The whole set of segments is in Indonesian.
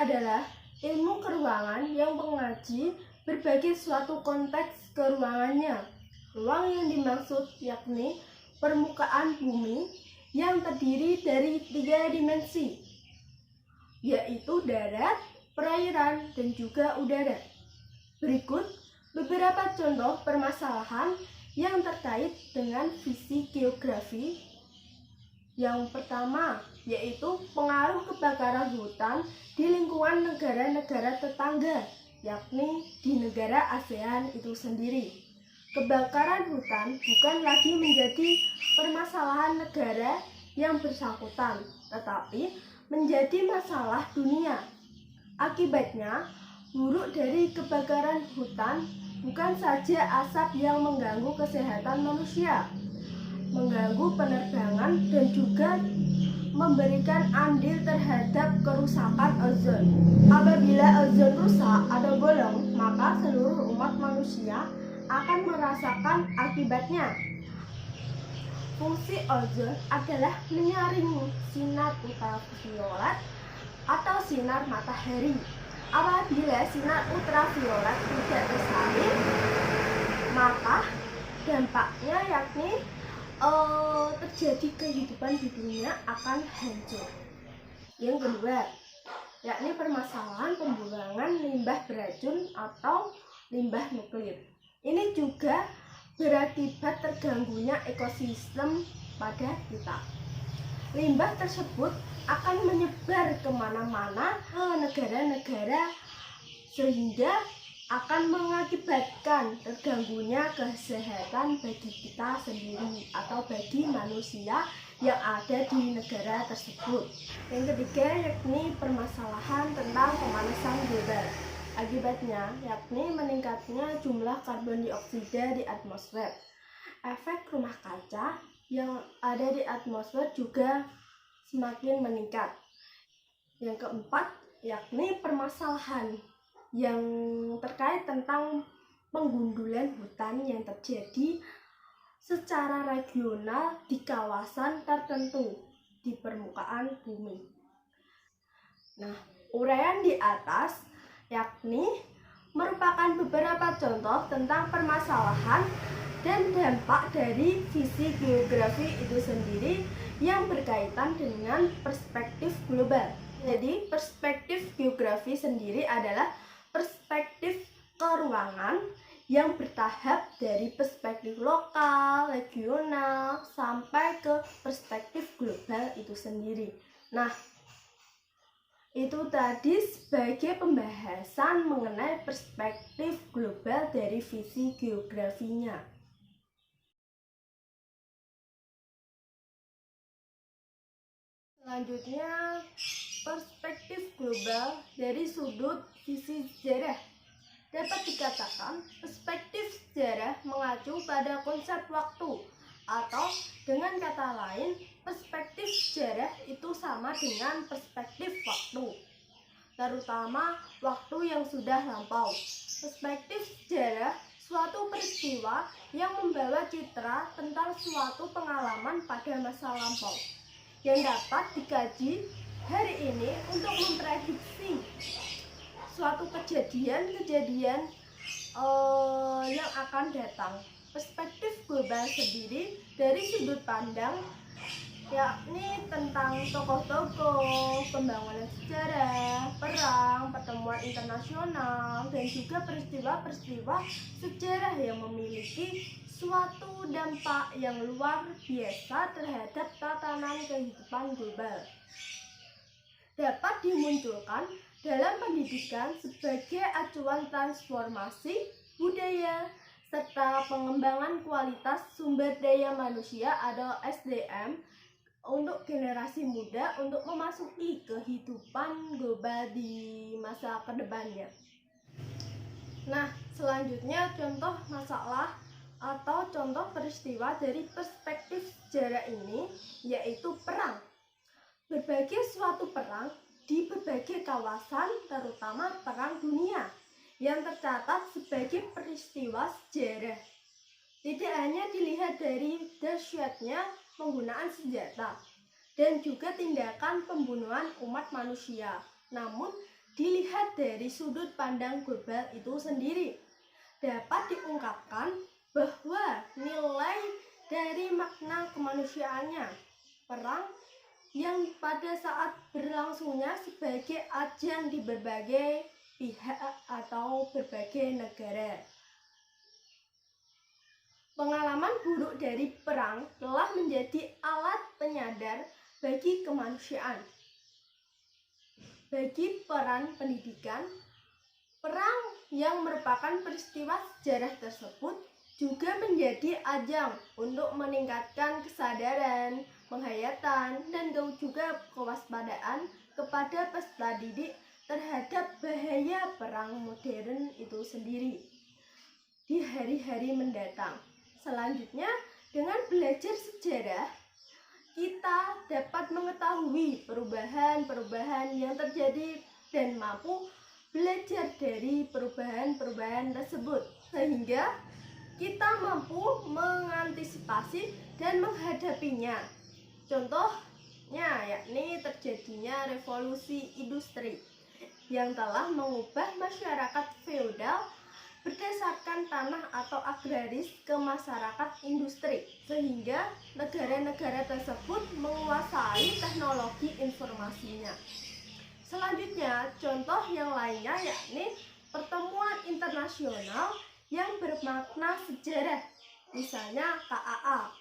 adalah ilmu keruangan yang mengaji berbagai suatu konteks keruangannya. Ruang yang dimaksud yakni permukaan bumi yang terdiri dari 3 dimensi, yaitu darat, perairan, dan juga udara. Berikut beberapa contoh permasalahan yang terkait dengan visi geografi. Yang pertama, yaitu pengaruh kebakaran hutan di lingkungan negara-negara tetangga, yakni di negara ASEAN itu sendiri. Kebakaran hutan bukan lagi menjadi permasalahan negara yang bersangkutan, tetapi menjadi masalah dunia. Akibatnya, buruk dari kebakaran hutan bukan saja asap yang mengganggu kesehatan manusia, mengganggu penerbangan, dan juga memberikan andil terhadap kerusakan ozon. Apabila ozon rusak atau bolong, maka seluruh umat manusia akan merasakan akibatnya. Fungsi ozon adalah menyaring sinar ultraviolet atau sinar matahari. Apabila sinar ultraviolet tidak tersaring, maka dampaknya yakni terjadi kehidupan di dunia akan hancur. Yang kedua, yakni permasalahan pembuangan limbah beracun atau limbah nuklir. Ini juga berakibat terganggunya ekosistem pada kita. Limbah tersebut akan menyebar kemana-mana ke negara-negara sehingga akan mengakibatkan terganggunya kesehatan bagi kita sendiri atau bagi manusia yang ada di negara tersebut. Yang ketiga yakni permasalahan tentang pemanasan global. Akibatnya yakni meningkatnya jumlah karbon dioksida di atmosfer. Efek rumah kaca yang ada di atmosfer juga semakin meningkat. Yang keempat yakni permasalahan yang terkait tentang penggundulan hutan yang terjadi secara regional di kawasan tertentu di permukaan bumi. Nah, uraian di atas yakni merupakan beberapa contoh tentang permasalahan dan dampak dari visi geografi itu sendiri yang berkaitan dengan perspektif global. Jadi, perspektif geografi sendiri adalah perspektif keruangan yang bertahap dari perspektif lokal, regional, sampai ke perspektif global itu sendiri. Nah, itu tadi sebagai pembahasan mengenai perspektif global dari visi geografinya. Selanjutnya, perspektif global dari sudut visi sejarah. Dapat dikatakan, perspektif sejarah mengacu pada konsep waktu, atau dengan kata lain, perspektif sejarah itu sama dengan perspektif waktu, terutama waktu yang sudah lampau. Perspektif sejarah suatu peristiwa yang membawa citra tentang suatu pengalaman pada masa lampau yang dapat dikaji hari ini untuk memprediksi suatu kejadian yang akan datang. Perspektif global sendiri dari sudut pandang yakni tentang tokoh-tokoh, pembangunan sejarah, perang, pertemuan internasional, dan juga peristiwa-peristiwa sejarah yang memiliki suatu dampak yang luar biasa terhadap tatanan kehidupan global. Dapat dimunculkan dalam pendidikan sebagai acuan transformasi budaya serta pengembangan kualitas sumber daya manusia atau SDM untuk generasi muda untuk memasuki kehidupan global di masa kedepannya. Nah, selanjutnya contoh masalah atau contoh peristiwa dari perspektif sejarah ini yaitu perang. Berbagai suatu perang di berbagai kawasan, terutama Perang Dunia, yang tercatat sebagai peristiwa sejarah. Tidak hanya dilihat dari dahsyatnya penggunaan senjata dan juga tindakan pembunuhan umat manusia, namun dilihat dari sudut pandang global itu sendiri, dapat diungkapkan bahwa nilai dari makna kemanusiaannya, perang yang pada saat berlangsungnya sebagai ajang di berbagai pihak atau berbagai negara. Pengalaman buruk dari perang telah menjadi alat penyadar bagi kemanusiaan. Bagi peran pendidikan, perang yang merupakan peristiwa sejarah tersebut juga menjadi ajang untuk meningkatkan kesadaran, penghayatan, dan juga kewaspadaan kepada peserta didik terhadap bahaya perang modern itu sendiri di hari-hari mendatang. Selanjutnya, dengan belajar sejarah, kita dapat mengetahui perubahan-perubahan yang terjadi dan mampu belajar dari perubahan-perubahan tersebut, sehingga kita mampu mengantisipasi dan menghadapinya. Contohnya yakni terjadinya revolusi industri yang telah mengubah masyarakat feodal berdasarkan tanah atau agraris ke masyarakat industri, sehingga negara-negara tersebut menguasai teknologi informasinya. Selanjutnya, contoh yang lainnya yakni pertemuan internasional yang bermakna sejarah, misalnya KAA,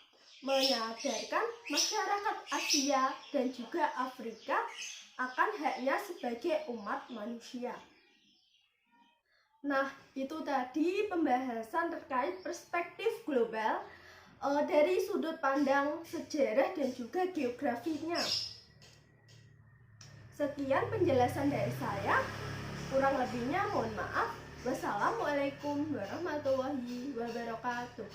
menyadarkan masyarakat Asia dan juga Afrika akan haknya sebagai umat manusia. Nah, itu tadi pembahasan terkait perspektif global dari sudut pandang sejarah dan juga geografinya. Sekian penjelasan dari saya, kurang lebihnya mohon maaf. Wassalamualaikum warahmatullahi wabarakatuh.